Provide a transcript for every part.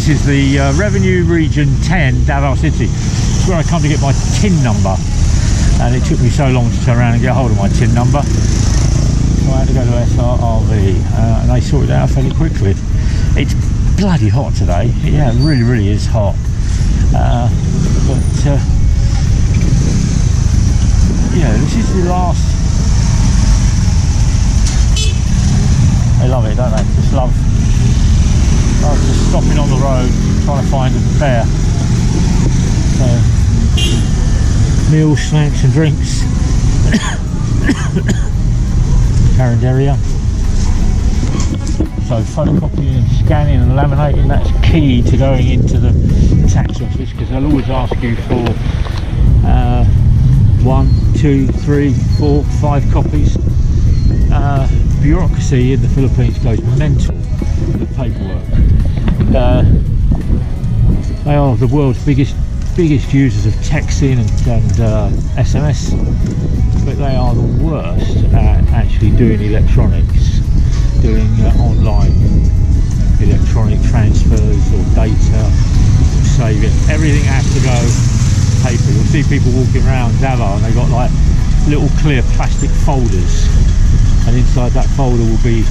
This is the Revenue Region 10, Davao City. It's where I come to get my tin number, and it took me so long to turn around and get hold of my tin number. So I had to go to SRRV, and they sorted it out fairly quickly. It's bloody hot today. Yeah, it really, really is hot. Yeah, this is the last. They love it, don't they? Just love just stopping on the road, trying to find a fare. So, meals, snacks and drinks. Current area. So photocopying and scanning and laminating, that's key to going into the tax office, because they'll always ask you for 1, 2, 3, 4, 5 copies. Bureaucracy in the Philippines goes mental with paperwork. They are the world's biggest users of texting and SMS, but they are the worst at actually doing electronics, doing online electronic transfers or data, saving. Everything has to go paper. You'll see people walking around Davao and they've got like little clear plastic folders, and inside that folder will be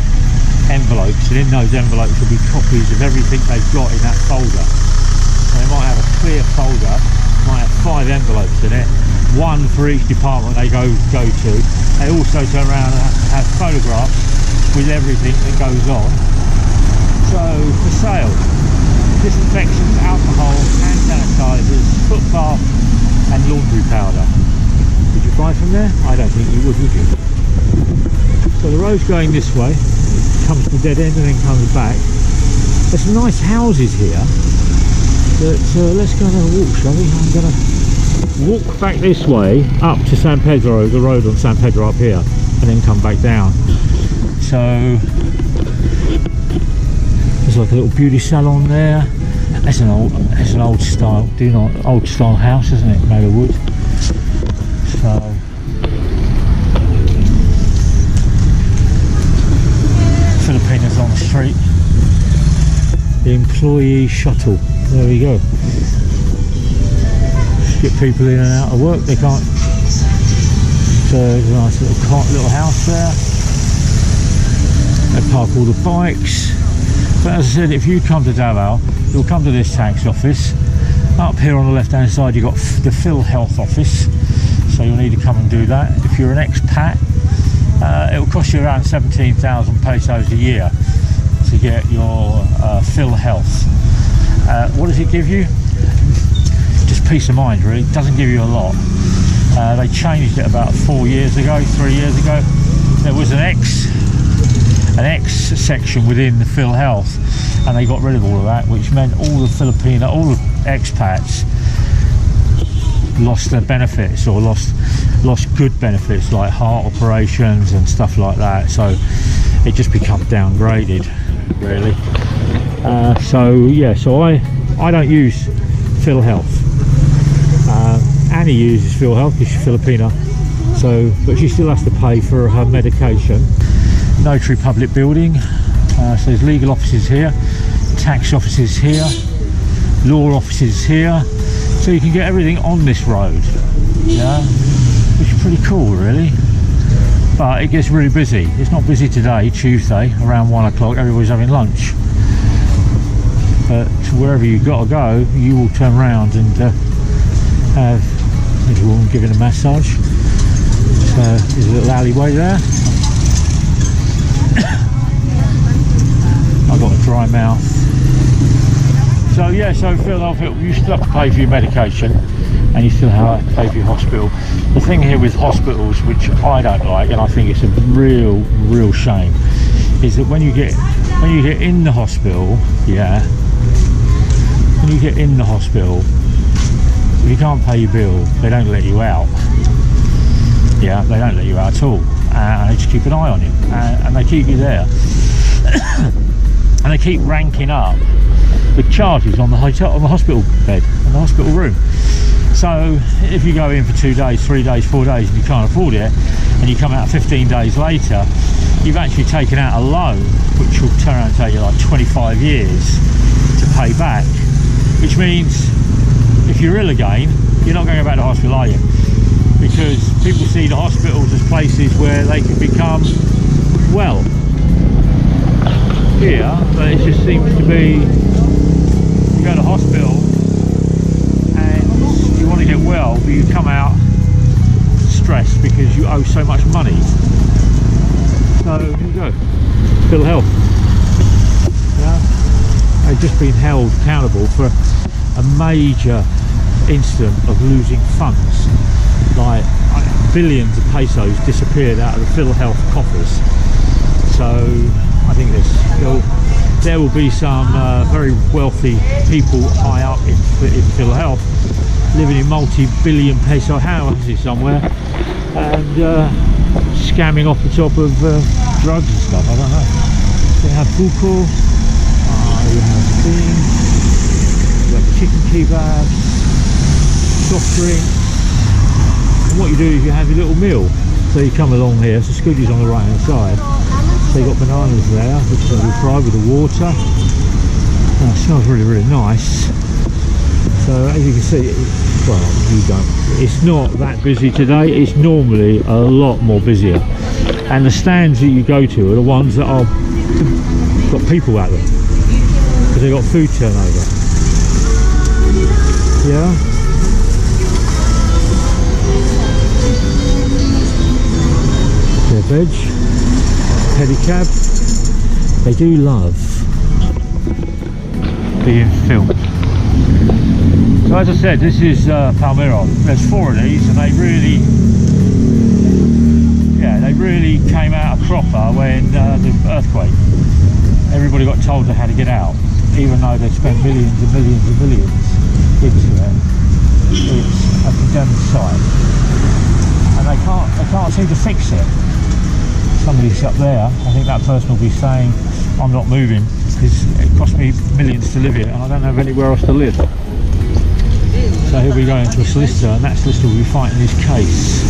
envelopes, and in those envelopes will be copies of everything they've got in that folder. So they might have a clear folder, might have 5 envelopes in it, 1 for each department they go to. They also turn around and have photographs with everything that goes on. So for sale, disinfectant, alcohol, hand sanitizers, foot bath and laundry powder. Would you buy from there? I don't think you would you? So the road's going this way, it comes to a dead end and then comes back. There's some nice houses here, but let's go and have a walk, shall we? I'm going to walk back this way up to San Pedro, the road on San Pedro up here, and then come back down. So there's like a little beauty salon there. That's an old style house, isn't it? Made of wood. So Filipinos on the street. The employee shuttle. There we go. Get people in and out of work. They can't. So there's a nice little house there. They park all the bikes. But as I said, if you come to Davao, you'll come to this tax office. Up here on the left hand side you've got the Phil Health office, so you'll need to come and do that. If you're an expat, it will cost you around 17,000 pesos a year to get your Phil Health. What does it give you? Just peace of mind, really. It doesn't give you a lot. They changed it about 3 years ago. There was an X section within the Phil Health, and they got rid of all of that, which meant all the expats lost their benefits, or lost good benefits like heart operations and stuff like that. So it just becomes downgraded, really. So I don't use Phil Health. Annie uses Phil Health because she's Filipina, but she still has to pay for her medication. Notary public building, so there's legal offices here, tax offices here, law offices here, so you can get everything on this road, yeah, which is pretty cool, really. But it gets really busy. It's not busy today, Tuesday, around 1 o'clock, everybody's having lunch. But wherever you've got to go, you will turn around and have a woman giving a massage. So there's a little alleyway there. I've got a dry mouth. So yeah, so Philadelphia, you still have to pay for your medication, and you still have to pay for your hospital. The thing here with hospitals, which I don't like, and I think it's a real shame, is that when you get in the hospital, yeah, when you get in the hospital, if you can't pay your bill, they don't let you out. Yeah, they don't let you out at all, and they just keep an eye on you, and they keep you there. And they keep ranking up the charges on the hospital bed, on the hospital room. So if you go in for 2 days, 3 days, 4 days and you can't afford it, and you come out 15 days later, you've actually taken out a loan which will turn around and take you like 25 years to pay back, which means if you're ill again, you're not going to go back to hospital, are you? Because people see the hospitals as places where they can become well. Here, but it just seems to be, you go to hospital and you want to get well, but you come out stressed because you owe so much money. So here you go, Phil Health. Yeah, they've just been held accountable for a major incident of losing funds. Like billions of pesos disappeared out of the Phil Health coffers. So I think there will be some very wealthy people high up in Phil Health living in multi-billion peso houses somewhere and scamming off the top of drugs and stuff. I don't know. They have buko, you have beans, you have chicken kebabs, soft drinks. And what you do is you have your little meal. So you come along here, so Scooty's on the right hand side. So you've got bananas there, which is going to be fried with the water. Oh, it smells really, really nice. So as you can see, well, you don't. It's not that busy today. It's normally a lot more busier. And the stands that you go to are the ones that are got people at them because they've got food turnover. Yeah. Their veg, pedicab. They do love being filmed. So as I said, this is Palmyra. There's 4 of these, and they really came out a cropper when the earthquake. Everybody got told they had to get out, even though they spent millions and millions and millions into it. It's a condemned site, and they can't seem to fix it. Somebody's up there. I think that person will be saying, "I'm not moving because it cost me millions to live here, and I don't have anywhere else to live." So he'll be going to a solicitor, and that solicitor will be fighting his case.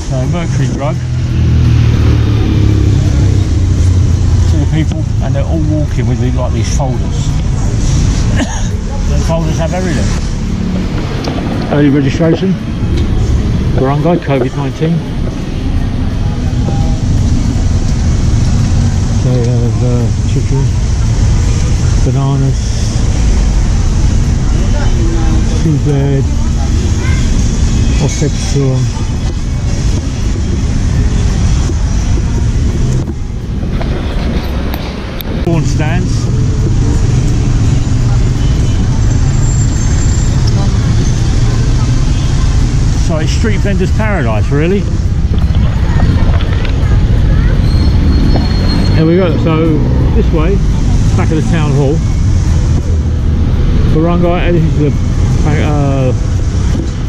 So mercury drug to the people, and they're all walking with like these folders. The folders have everything. Early registration, barangay, COVID-19. They have chicken, bananas, 2-bed, osepso, corn stands. So it's street vendors paradise, really. There we go. So this way, back of the town hall, barangay. This is the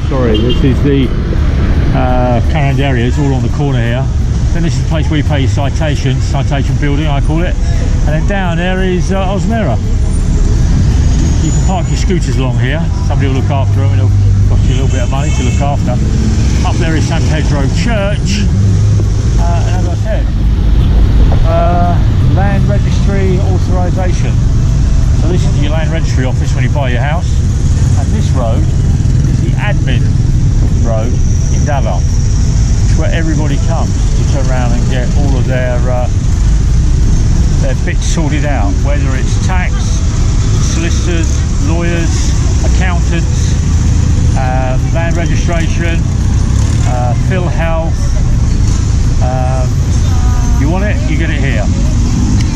this is the carinderia. It's all on the corner here. Then this is the place where you pay your citation building, I call it. And then down there is Osmera. You can park your scooters along here. Somebody will look after them, and it'll cost you a little bit of money to look after. Up there is San Pedro Church, and as I said, land registry authorisation. So this is your land registry office when you buy your house, and this road is the admin road in Davao. It's where everybody comes to turn around and get all of their bits sorted out, whether it's tax, solicitors, lawyers, accountants, land registration, Phil Health. You want it, you get it here.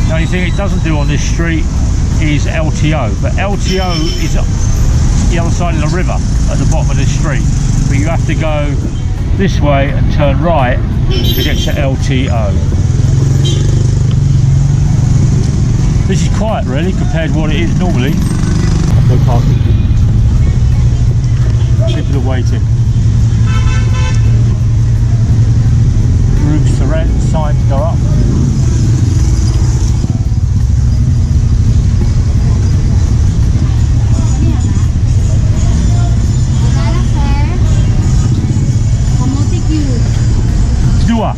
The only thing it doesn't do on this street is LTO, but LTO is the other side of the river at the bottom of this street, but you have to go this way and turn right to get to LTO. This is quiet really compared to what it is normally. No parking. People are waiting. Rooms to rent, signs go up. Dua.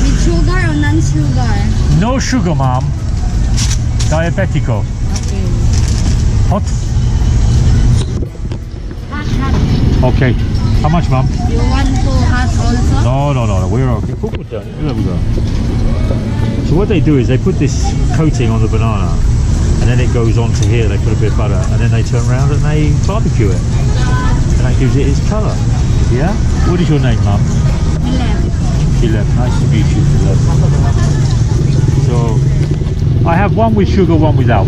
With sugar or non-sugar? No No sugar, ma'am. Diabetico. Okay. Hot? Hot. Okay. How much, ma'am? You want to hot also? No. We're okay. There we go. So what they do is they put this coating on the banana, and then it goes on to here. They put a bit of butter, and then they turn around and they barbecue it, and that gives it its colour. Yeah. What is your name, ma'am? 11. Nice to meet you, 11. So I have one with sugar, one without.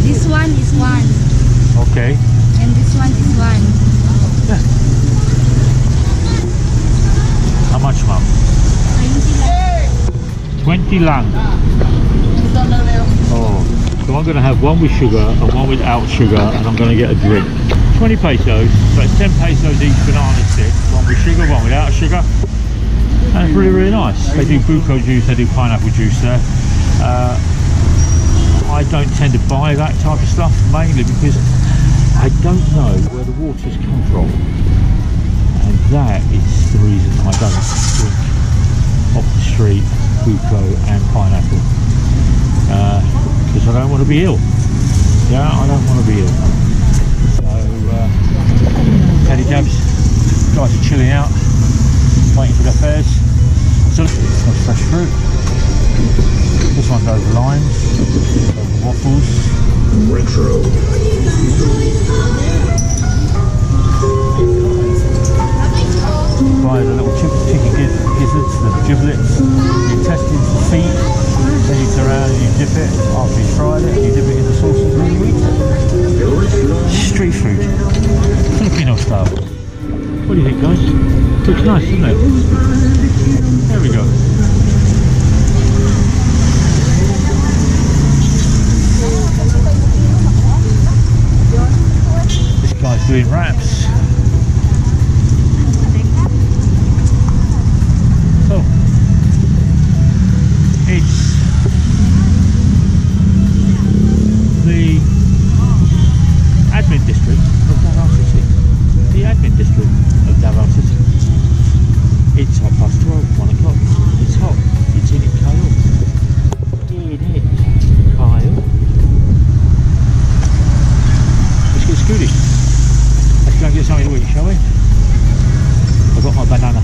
This one is one. Okay. And this one is one. Yeah. How much, ma'am? 20 lang. Oh, so I'm going to have one with sugar and one without sugar, and I'm going to get a drink. 20 pesos, so it's 10 pesos each banana stick. One with sugar, one without sugar. And it's really, really nice. They do buko juice, they do pineapple juice there. I don't tend to buy that type of stuff, mainly because I don't know where the water's come from. And that is the reason I don't drink off the street buko and pineapple. Because I don't want to be ill. Yeah, I don't want to be ill. So, pedicabs, guys are chilling out, waiting for their fares. So, that's fresh fruit. This one's over limes, over waffles. Retro. Buy the little chicken gizzards, the giblets, you test it for feet, then you turn around and you dip it, after you fried it, you dip it in the sauces and you eat it. Street food, Filipino style. What do you think, guys? Looks nice, doesn't it? There we go. This guy's doing wraps. So, it's the admin district of Davao City. The admin district of Davao City. It's 12:30, 1 o'clock. It's hot. It's in it, Kyle. In it, Kyle. Let's get Scooty. Let's go and get something to eat, shall we? I've got my banana.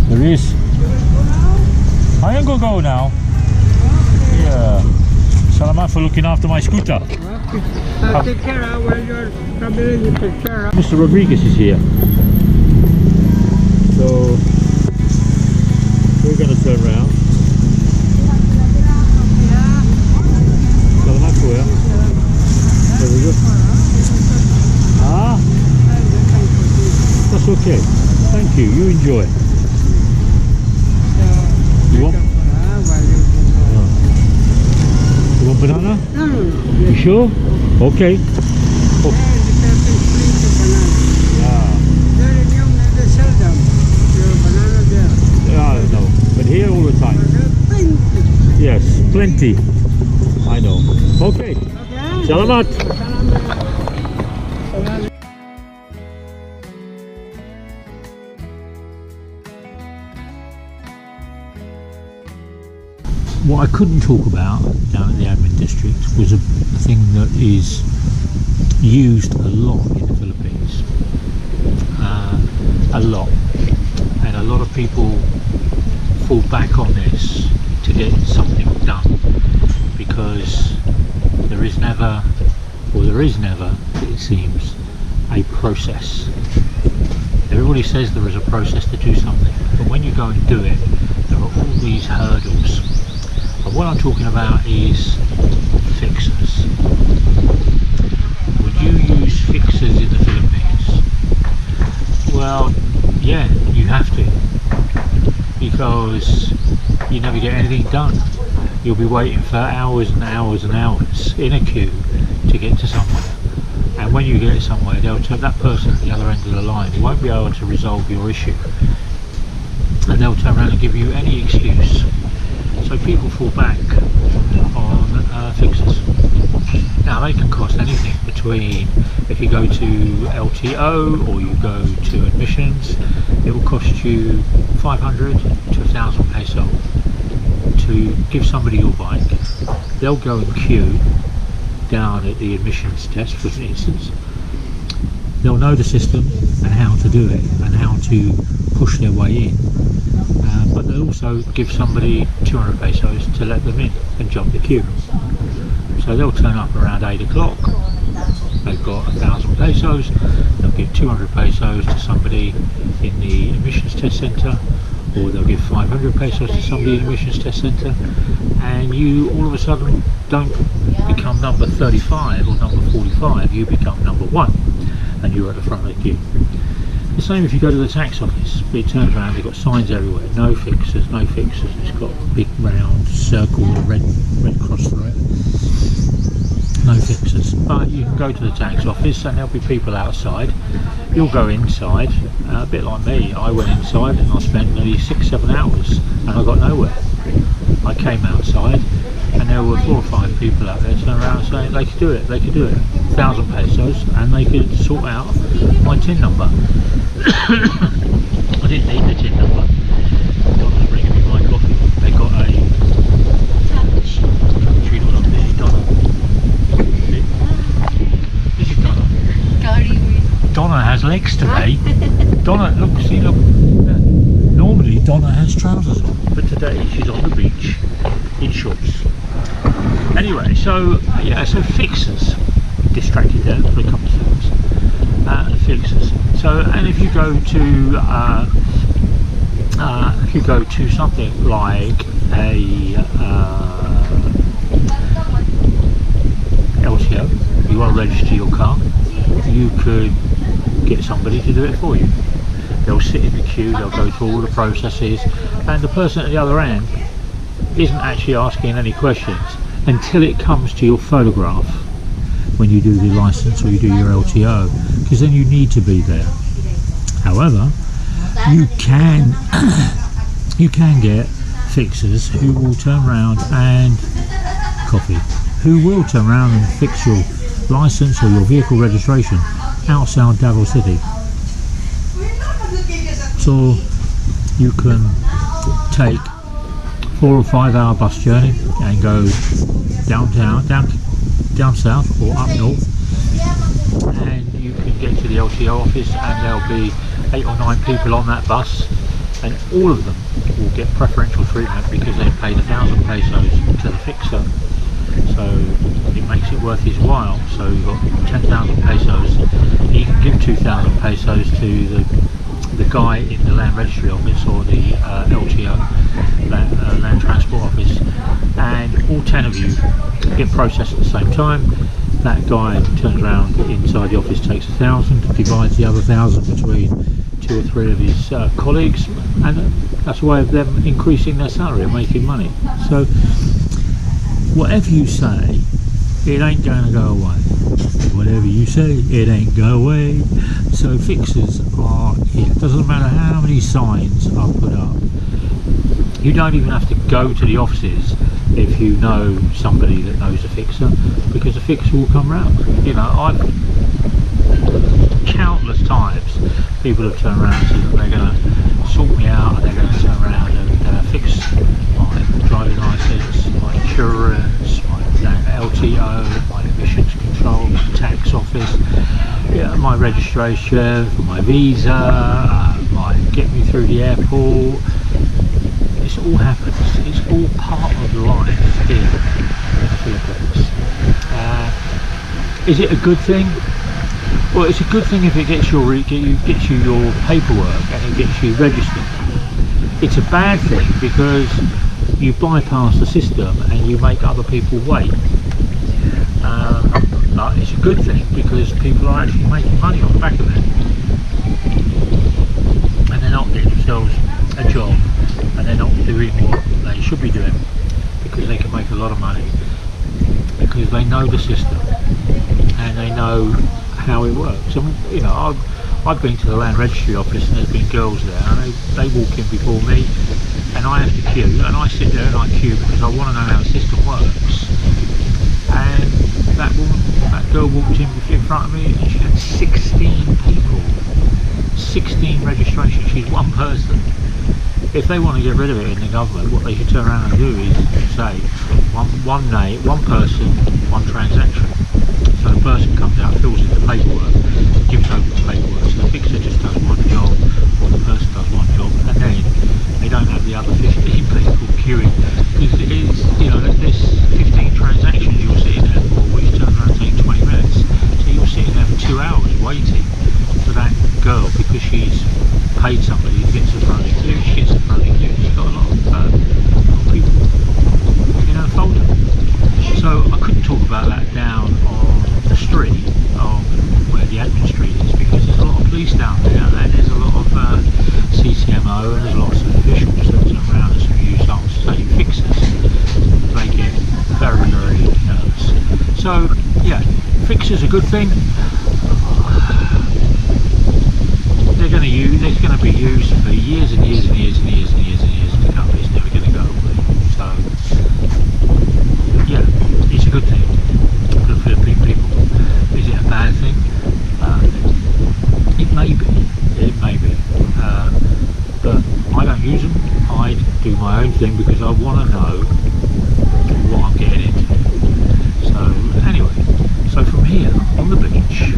There he is. I am gonna go now. Yeah. Salamat for looking after my scooter. Take care of when you're traveling, you take care of. Mr. Rodriguez is here. So we're going to turn around. Salamat po, yeah. There we go. Ah, that's okay. Thank you. You enjoy. You want? You want banana? You sure? Okay. Oh. Yeah, I know. But here all the time. Yes, plenty. I know. Okay. Salamat. What I couldn't talk about down at the admin district was a thing that is used a lot in the Philippines. A lot. And a lot of people fall back on this to get something done because there is never, it seems, a process. Everybody says there is a process to do something, but when you go and do it, there are all these hurdles. And what I'm talking about is fixers. Would you use fixers in the Philippines? Well, yeah, you have to, because you never get anything done. You'll be waiting for hours and hours and hours in a queue to get to somewhere. And when you get somewhere, that person at the other end of the line won't be able to resolve your issue. And they'll turn around and give you any excuse. So people fall back on fixers. Now they can cost anything between, if you go to LTO or you go to admissions, it will cost you 500 to 1,000 peso to give somebody your bike. They'll go and queue down at the admissions desk, for instance. They'll know the system and how to do it and how to push their way in, but they'll also give somebody 200 pesos to let them in and jump the queue. So they'll turn up around 8 o'clock, they've got 1,000 pesos, they'll give 200 pesos to somebody in the admissions test centre, or they'll give 500 pesos to somebody in the admissions test centre, and you all of a sudden don't become number 35 or number 45, you become number 1 and you're at the front of the queue. The same if you go to the tax office. It turns around, they've got signs everywhere, no fixers, no fixers. It's got a big round circle with a red cross through it. No fixers. But you can go to the tax office and there'll be people outside. You'll go inside, a bit like me. I went inside and I spent nearly 6-7 hours and I got nowhere. I came outside and there were 4 or 5 people out there turning around saying they could do it, 1,000 pesos, and they could sort out my TIN number. I didn't need the TIN number. Donna's bringing me my coffee. They got a cappuccino up there, Donna. This is Donna. Curry with Donna has legs today. Donna, look, see, look. Normally Donna has trousers on, but today she's on the beach in shorts. Anyway, so yeah, so fixers, distracted there for a couple of seconds. Fixers. So, and if you go to something like a LTO, you want to register your car, you could get somebody to do it for you. They'll sit in the queue, they'll go through all the processes, and the person at the other end isn't actually asking any questions until it comes to your photograph when you do the license or you do your LTO, because then you need to be there. However, you can get fixers who will turn around and who will turn around and fix your license or your vehicle registration outside Davao City. So you can take 4 or 5 hour bus journey and go downtown, down south or up north, and you can get to the LTO office and there'll be 8 or 9 people on that bus, and all of them will get preferential treatment because they've paid 1,000 pesos to the fixer. So it makes it worth his while. So you've got 10,000 pesos, you can give 2,000 pesos to the guy in the land registry office or the LTO, land transport office, and all 10 of you get processed at the same time. That guy turns around inside the office, takes 1,000, divides the other 1,000 between 2 or 3 of his colleagues, and that's a way of them increasing their salary and making money. So whatever you say, it ain't going to go away. Whatever you say, it ain't go away. So fixers are here. It doesn't matter how many signs are put up. You don't even have to go to the offices if you know somebody that knows a fixer, because a fixer will come round. You know, I've countless times people have turned around and said that they're going to sort me out and they're going to turn around and fix my driving licence, my insurance, my LTO, my emissions control, my tax office, yeah, my registration for my visa, get me through the airport. This all happens. It's all part of life here in the Philippines. Is it a good thing? Well, it's a good thing if it gets you your paperwork and it gets you registered. It's a bad thing because you bypass the system and you make other people wait. But it's a good thing because people are actually making money on the back of it, and they're not getting themselves a job, and they're not doing what they should be doing because they can make a lot of money because they know the system and they know how it works. And you know, I've been to the land registry office and there's been girls there and they walk in before me and I have to queue, and I sit there and I queue because I want to know how the system works. And that girl walked in front of me and she had 16 people, 16 registrations. She's one person. If they want to get rid of it in the government, what they should turn around and do is say one name, one person, one transaction. So the person comes out, fills in the paperwork, gives over the paperwork. So the fixer just does one job, or the person does one job, and then they don't have the other 15 people queuing. Because it is, there's 15 transactions you're sitting there for, which turns around and take 20 minutes. So you're sitting there for 2 hours waiting for that girl because she's paid somebody to get to the front of the queue. She gets to the front of the queue. She's got a lot of people, folding. So I couldn't talk about that down on the street, where the admin street is, because there's a lot of police down there, and there's a lot of CCMO, and there's lots of officials that turn around and use say fixers. They get very, very nervous. So yeah, fixers are a good thing. They're going to be used for years and years and years and years and years and years to come. It's never going to go away. So yeah, it's a good thing for the people. Is it a bad thing? It may be, but I don't use them. I do my own thing because I want to know what I'm getting into. So anyway, so from here on the beach,